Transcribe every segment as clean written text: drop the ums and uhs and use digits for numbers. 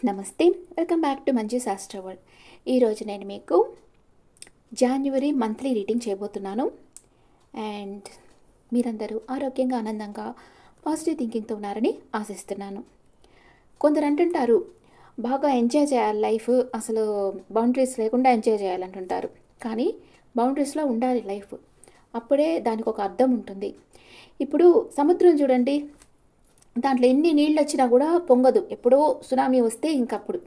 నమస్తే. Welcome back to Manju శాస్త్ర world. ఈరోజు నేను మీకు జాన్యువరి మంత్లీ రీడింగ్ చేయబోతున్నాను. అండ్ మీరందరూ ఆరోగ్యంగా, ఆనందంగా, పాజిటివ్ థింకింగ్తో ఉన్నారని ఆశిస్తున్నాను. కొందరు అంటుంటారు, బాగా ఎంజాయ్ చేయాలి లైఫ్, అసలు బౌండరీస్ లేకుండా ఎంజాయ్ చేయాలంటుంటారు. కానీ బౌండరీస్లో ఉండాలి లైఫ్, అప్పుడే దానికి ఒక అర్థం ఉంటుంది. ఇప్పుడు సముద్రం చూడండి, దాంట్లో ఎన్ని నీళ్ళు వచ్చినా కూడా పొంగదు. ఎప్పుడో సునామీ వస్తే ఇంకప్పుడు,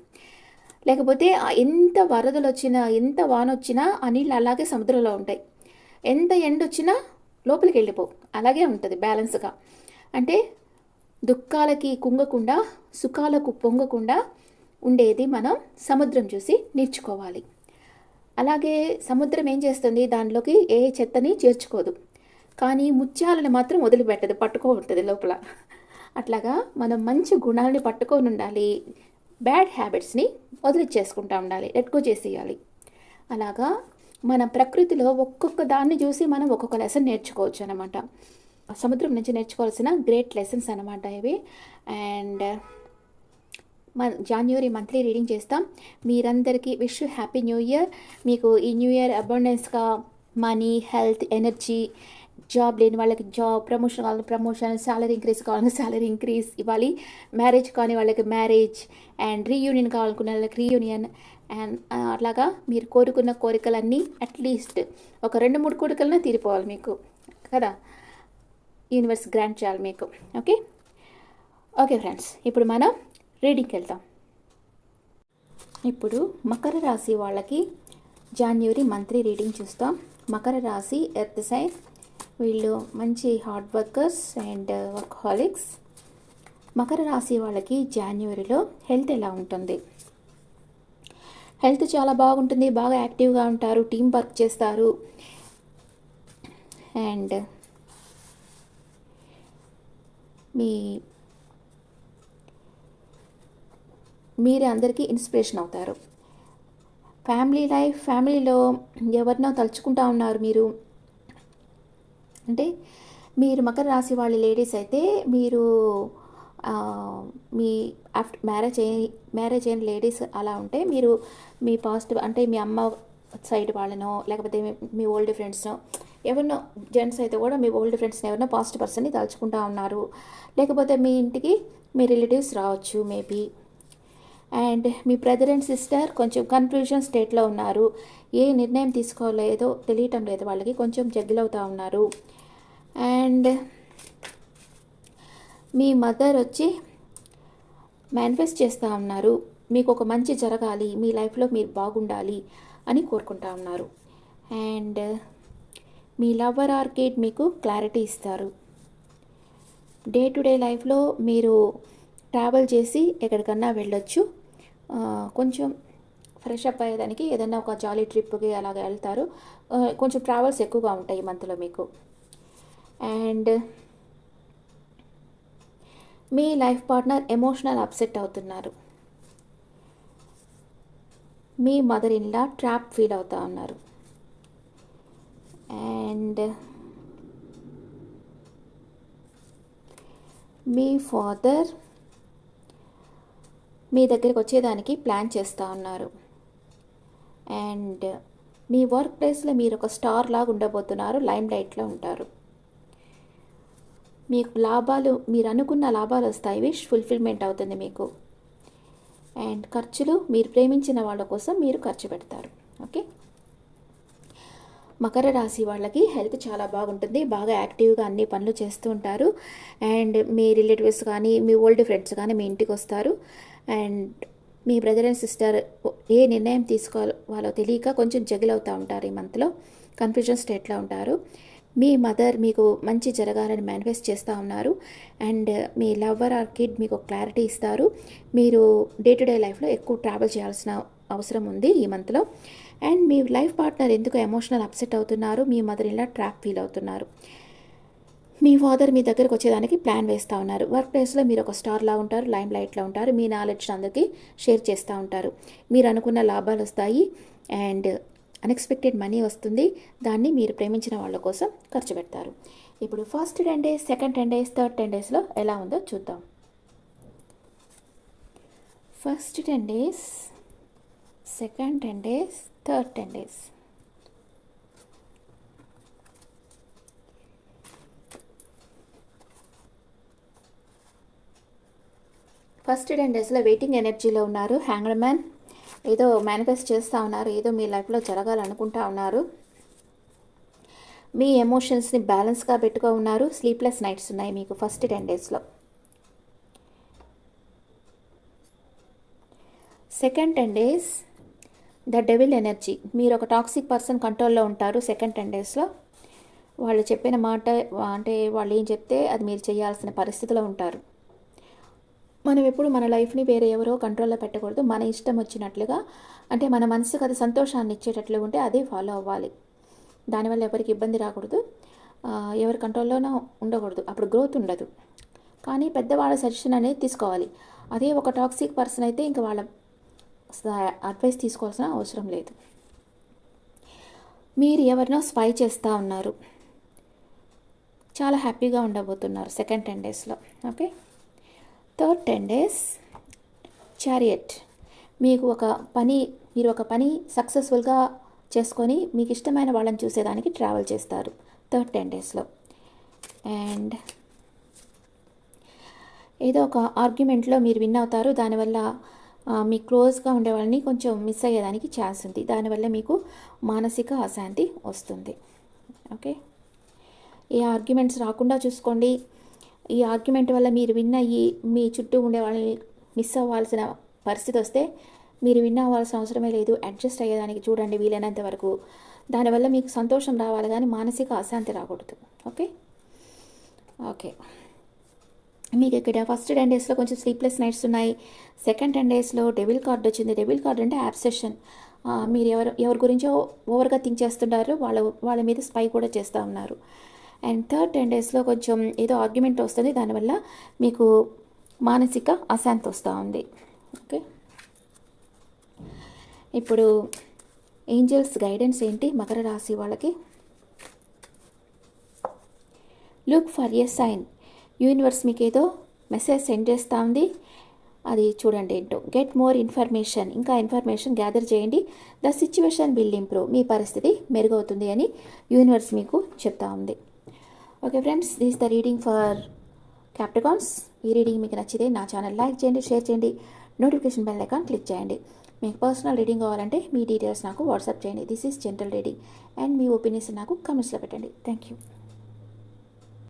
లేకపోతే ఎంత వరదలు వచ్చినా, ఎంత వాన వచ్చినా ఆ నీళ్ళు అలాగే సముద్రంలో ఉంటాయి. ఎంత ఎండ వచ్చినా లోపలికి వెళ్ళిపోవు, అలాగే ఉంటుంది బ్యాలెన్స్గా. అంటే దుఃఖాలకి కుంగకుండా, సుఖాలకు పొంగకుండా ఉండేది మనం సముద్రం చూసి నేర్చుకోవాలి. అలాగే సముద్రం ఏం చేస్తుంది, దానిలోకి ఏ చెత్తని చేర్చుకోదు, కానీ ముత్యాలను మాత్రం వదిలిపెట్టదు, పట్టుకో ఉంటుంది లోపల. అట్లాగా మనం మంచి గుణాలని పట్టుకొని ఉండాలి, బ్యాడ్ హ్యాబిట్స్ని వదిలిచ్చేసుకుంటూ ఉండాలి, లెట్ గో చేసేయాలి. అలాగా మన ప్రకృతిలో ఒక్కొక్క దాన్ని చూసి మనం ఒక్కొక్క లెసన్ నేర్చుకోవచ్చు అనమాట. సముద్రం నుంచి నేర్చుకోవాల్సిన గ్రేట్ లెసన్స్ అనమాట ఇవి. అండ్ జాన్యువరి మంత్లీ రీడింగ్ చేస్తాం. మీరందరికీ విష్ హ్యాపీ న్యూ ఇయర్. మీకు ఈ న్యూ ఇయర్ అబండెన్స్గా మనీ, హెల్త్, ఎనర్జీ, జాబ్ లేని వాళ్ళకి జాబ్, ప్రమోషన్ కావాలని ప్రమోషన్, శాలరీ ఇంక్రీజ్ కావాలని శాలరీ ఇంక్రీజ్ ఇవ్వాలి, మ్యారేజ్ కాని వాళ్ళకి మ్యారేజ్, అండ్ రీయూనియన్ కావాలనుకున్న వాళ్ళకి రీయూనియన్. అండ్ అట్లాగా మీరు కోరుకున్న కోరికలన్నీ అట్లీస్ట్ ఒక 2-3 కోరికలనే తీరిపోవాలి మీకు కదా, యూనివర్స్ గ్రాంట్ చేయాలి మీకు. ఓకే ఫ్రెండ్స్, ఇప్పుడు మనం రీడింగ్కి వెళ్తాం. ఇప్పుడు మకర రాశి వాళ్ళకి జాన్యువరి మంత్లీ రీడింగ్ చూస్తాం. మకర రాశి ఎర్త్ సైన్, వీళ్ళు మంచి హార్డ్ వర్కర్స్ అండ్ వర్క్హాలిక్స్. మకర రాశి వాళ్ళకి జాన్యువరిలో హెల్త్ ఎలా ఉంటుంది? హెల్త్ చాలా బాగుంటుంది, బాగా యాక్టివ్గా ఉంటారు, టీం వర్క్ చేస్తారు, అండ్ మీరే అందరికీ ఇన్స్పిరేషన్ అవుతారు. ఫ్యామిలీలో ఎవరినో తలుచుకుంటా ఉన్నారు మీరు. అంటే మీరు మకర రాశి వాళ్ళ లేడీస్ అయితే, మీరు మీ ఆఫ్టర్ మ్యారేజ్ అయిన లేడీస్ అలా ఉంటే, మీరు మీ పాజిటివ్ అంటే మీ అమ్మ సైడ్ వాళ్ళనో, లేకపోతే మీ ఓల్డ్ ఫ్రెండ్స్నో, ఎవరినో, జెంట్స్ అయితే కూడా మీ ఓల్డ్ ఫ్రెండ్స్ని ఎవరినో పాజిటివ్ పర్సన్ని తలుచుకుంటా ఉన్నారు. లేకపోతే మీ ఇంటికి మీ రిలేటివ్స్ రావచ్చు మేబీ. అండ్ మీ బ్రదర్ అండ్ సిస్టర్ కొంచెం కన్ఫ్యూజన్ స్టేట్లో ఉన్నారు, ఏ నిర్ణయం తీసుకోలేదో తెలియటం లేదు వాళ్ళకి, కొంచెం జగ్గిలవుతూ ఉన్నారు. అండ్ మీ మదర్ వచ్చి మేనిఫెస్ట్ చేస్తూ ఉన్నారు, మీకు ఒక మంచి జరగాలి, మీ లైఫ్లో మీరు బాగుండాలి అని కోరుకుంటా ఉన్నారు. And me lover are kid మీకు క్లారిటీ ఇస్తారు. డే టు డే లైఫ్లో మీరు ట్రావెల్ చేసి ఎక్కడికన్నా వెళ్ళొచ్చు, కొంచెం ఫ్రెష్ అప్ అయ్యేదానికి ఏదైనా ఒక జాలీ ట్రిప్కి అలాగ వెళ్తారు. కొంచెం ట్రావెల్స్ ఎక్కువగా ఉంటాయి ఈ మంత్లో మీకు. అండ్ మీ లైఫ్ పార్ట్నర్ ఎమోషనల్ అప్సెట్ అవుతున్నారు. మీ mother in law trap feel అవుతూ ఉన్నారు. అండ్ మీ ఫాదర్ మీ దగ్గరికి వచ్చేదానికి ప్లాన్ చేస్తూ ఉన్నారు. అండ్ మీ వర్క్ ప్లేస్లో మీరు ఒక స్టార్ లాగా ఉండబోతున్నారు, లైమ్ లైట్లో ఉంటారు. మీకు లాభాలు, మీరు అనుకున్న లాభాలు వస్తాయి, విష్ ఫుల్ఫిల్మెంట్ అవుతుంది మీకు. అండ్ ఖర్చులు, మీరు ప్రేమించిన వాళ్ళ కోసం మీరు ఖర్చు పెడతారు. ఓకే, మకర రాశి వాళ్ళకి హెల్త్ చాలా బాగుంటుంది, బాగా యాక్టివ్గా అన్ని పనులు చేస్తూ ఉంటారు. అండ్ మీ రిలేటివ్స్ కానీ, మీ ఓల్డ్ ఫ్రెండ్స్ కానీ మీ ఇంటికి వస్తారు. అండ్ మీ బ్రదర్ అండ్ సిస్టర్ ఏ నిర్ణయం తీసుకోవాలో తెలియక కొంచెం జగిలవుతూ ఉంటారు ఈ మంత్లో, కన్ఫ్యూజన్ స్టేట్లో ఉంటారు. మీ మదర్ మీకు మంచి జరగాలని మేనిఫెస్ట్ చేస్తూ ఉన్నారు. And me lover are kid మీకు క్లారిటీ ఇస్తారు. మీరు డే టు డే లైఫ్లో ఎక్కువ ట్రావెల్ చేయాల్సిన అవసరం ఉంది ఈ మంత్లో. అండ్ మీ లైఫ్ పార్ట్నర్ ఎందుకు ఎమోషనల్ అప్సెట్ అవుతున్నారు, మీ మదర్ ఇలా ట్రాప్ ఫీల్ అవుతున్నారు. మీ ఫాదర్ మీ దగ్గరకు వచ్చేదానికి ప్లాన్ వేస్తూ ఉన్నారు. వర్క్ ప్లేస్లో మీరు ఒక స్టార్లా ఉంటారు, లైమ్ లైట్లో ఉంటారు, మీ నాలెడ్జ్ అందరికీ షేర్ చేస్తూ ఉంటారు. మీరు అనుకున్న లాభాలు వస్తాయి అండ్ అన్ఎక్స్పెక్టెడ్ మనీ వస్తుంది, దాన్ని మీరు ప్రేమించిన వాళ్ళ కోసం ఖర్చు పెడతారు. ఇప్పుడు first 10 days, second 10 days, third 10 daysలో ఎలా ఉందో చూద్దాం. First 10 days, second 10 days, third 10 days. First 10 daysలో వెయిటింగ్ ఎనర్జీలో ఉన్నారు. హ్యాంగ్డ్ మ్యాన్ ఏదో మేనిఫెస్ట్ చేస్తూ ఉన్నారు, ఏదో మీ లైఫ్లో జరగాలనుకుంటా ఉన్నారు. మీ ఎమోషన్స్ని బ్యాలెన్స్గా పెట్టుకో ఉన్నారు. స్లీప్లెస్ నైట్స్ ఉన్నాయి మీకు ఫస్ట్ 10 daysలో. Second 10 days, the devil energy. మీరు ఒక టాక్సిక్ పర్సన్ కంట్రోల్లో ఉంటారు సెకండ్ 10 daysలో. వాళ్ళు చెప్పిన మాట అంటే వాళ్ళు ఏం చెప్తే అది మీరు చేయాల్సిన పరిస్థితిలో ఉంటారు. మనం ఎప్పుడు మన లైఫ్ని వేరే ఎవరో కంట్రోల్లో పెట్టకూడదు. మన ఇష్టం వచ్చినట్లుగా, అంటే మన మనసుకు అది సంతోషాన్ని ఇచ్చేటట్లు ఉంటే అదే ఫాలో అవ్వాలి. దానివల్ల ఎవరికి ఇబ్బంది రాకూడదు, ఎవరి కంట్రోల్లోనూ ఉండకూడదు, అప్పుడు గ్రోత్ ఉండదు. కానీ పెద్దవాళ్ళ సజెషన్ అనేది తీసుకోవాలి. అదే ఒక టాక్సిక్ పర్సన్ అయితే ఇంకా వాళ్ళ అడ్వైస్ తీసుకోవాల్సిన అవసరం లేదు. మీరు ఎవరినో స్పై చేస్తూ ఉన్నారు, చాలా హ్యాపీగా ఉండబోతున్నారు సెకండ్ 10 daysలో. Okay, third 10 days, chariot. మీరు ఒక పని సక్సెస్ఫుల్గా చేసుకొని మీకు ఇష్టమైన వాళ్ళని చూసేదానికి ట్రావెల్ చేస్తారు థర్డ్ 10 daysలో. అండ్ ఏదో ఒక ఆర్గ్యుమెంట్లో మీరు విన్ అవుతారు. దానివల్ల మీ క్లోజ్గా ఉండే వాళ్ళని కొంచెం మిస్ అయ్యేదానికి ఛాన్స్ ఉంది. దానివల్ల మీకు మానసిక అశాంతి వస్తుంది. ఓకే, ఈ ఆర్గ్యుమెంట్స్ రాకుండా చూసుకోండి. ఈ ఆర్గ్యుమెంట్ వల్ల మీరు విన్ అయ్యి మీ చుట్టూ ఉండే వాళ్ళని మిస్ అవ్వాల్సిన పరిస్థితి వస్తే మీరు విన్ అవ్వాల్సిన అవసరమే లేదు. అడ్జస్ట్ అయ్యేదానికి చూడండి వీలైనంత వరకు. దానివల్ల మీకు సంతోషం రావాలి కానీ మానసిక అశాంతి రాకూడదు. ఓకే ఓకే మీకు ఇక్కడ ఫస్ట్ 10 daysలో కొంచెం స్లీప్లెస్ నైట్స్ ఉన్నాయి. సెకండ్ 10 daysలో డెవిల్ కార్డ్ వచ్చింది. డెవిల్ కార్డ్ అంటే అబ్సెషన్. మీరు ఎవరి గురించో ఓవర్గా థింక్ చేస్తుంటారు, వాళ్ళ మీద స్పై కూడా చేస్తూ ఉన్నారు. అండ్ థర్డ్ 10 daysలో కొంచెం ఏదో ఆర్గ్యుమెంట్ వస్తుంది, దానివల్ల మీకు మానసిక అశాంతి వస్తూ ఉంది. ఓకే, ఇప్పుడు ఏంజల్స్ గైడెన్స్ ఏంటి మకర రాశి వాళ్ళకి? Look for a sign. Universe మీకు ఏదో మెసేజ్ సెండ్ చేస్తూ ఉంది, అది చూడండి ఏంటో. Get more information. ఇంకా ఇన్ఫర్మేషన్ గ్యాదర్ చేయండి. The situation will improve. మీ పరిస్థితి మెరుగవుతుంది అని యూనివర్స్ మీకు చెప్తా ఉంది. Okay friends, this the reading for Capricorns. ఈ రీడింగ్ మీకు నచ్చితే నా ఛానల్ లైక్ చేయండి, షేర్ చేయండి, నోటిఫికేషన్ బెల్ ఐకాన్ క్లిక్ చేయండి. మీకు పర్సనల్ రీడింగ్ కావాలంటే మీ డీటెయిల్స్ నాకు వాట్సాప్ చేయండి. This is general reading and me opinions నాకు కమెంట్స్లో పెట్టండి. Thank you.